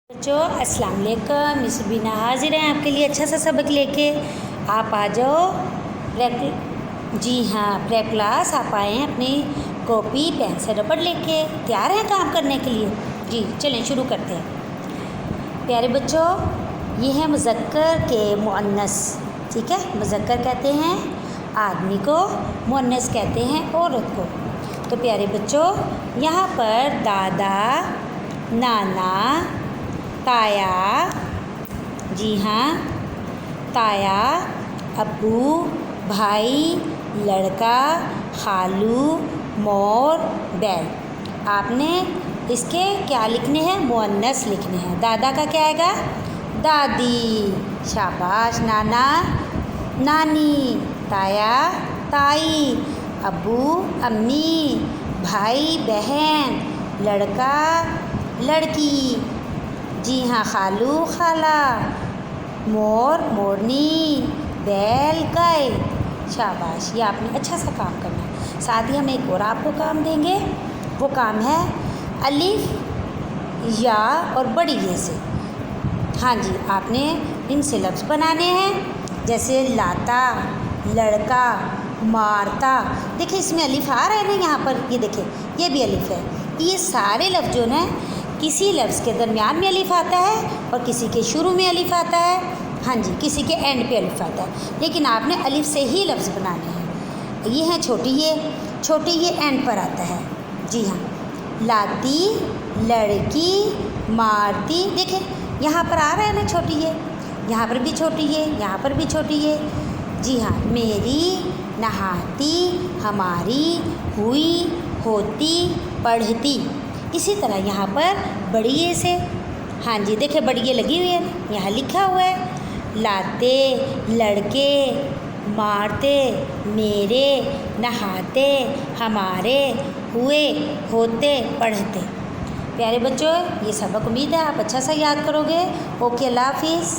बच्चों अस्सलाम वालेकुम, मिस बीना हाजिर हैं आपके लिए अच्छा सा सबक लेके। आप आ जाओ जी हाँ, प्रेप क्लास आप आए हैं अपनी कॉपी पेंसिल रबड़ लेके। तैयार हैं काम करने के लिए? जी चलें शुरू करते हैं। प्यारे बच्चों, ये है मुज़क्कर के मुअन्नस, ठीक है। मुज़क्कर कहते हैं आदमी को, मुअन्नस कहते हैं औरत को। तो प्यारे बच्चों, यहाँ पर दादा, नाना, ताया, जी हाँ, ताया, अब्बू, भाई, लड़का, खालू, मोर, बैल। आपने इसके क्या लिखने हैं? मुअन्नस लिखने हैं। दादा का क्या आएगा? दादी, शाबाश। नाना, नानी, ताया, ताई, अब्बू, अम्मी, भाई, बहन, लड़का, लड़की, जी हाँ, खालू, खाला, मोर, मोरनी, बैल, गाय। शाबाश, ये आपने अच्छा सा काम करना है। साथ ही हम एक और आपको काम देंगे, वो काम है अलिफ, या और बड़ी ये से। हाँ जी, आपने इनसे लफ्ज़ बनाने हैं, जैसे लाता, लड़का, मारता। देखिए इसमें अलिफ आ रहा है ना, यहाँ पर ये देखिए, ये भी अलिफ है। ये सारे लफ्ज़ जो हैं, किसी लफ्ज़ के दरमियान में अलिफ आता है और किसी के शुरू में अलिफ आता है, हाँ जी, किसी के एंड पे अलिफ आता है। लेकिन आपने अलिफ से ही लफ्ज़ बनाने हैं। ये है छोटी ये एंड पर आता है, जी हाँ। लाती, लड़की, मारती। देखें यहाँ पर आ रहा है ना छोटी ये, यहाँ पर भी छोटी ये, यहाँ पर भी छोटी ये, जी हाँ। मेरी, नहाती, हमारी, हुई, होती, पढ़ती। इसी तरह यहाँ पर बड़ी ये से, हाँ जी, देखिए बड़ी ये लगी हुई है, यहाँ लिखा हुआ है लाते, लड़के, मारते, मेरे, नहाते, हमारे, हुए, होते, पढ़ते। प्यारे बच्चों, ये सबक उम्मीद है आप अच्छा सा याद करोगे। ओके, अल्लाह हाफिज़।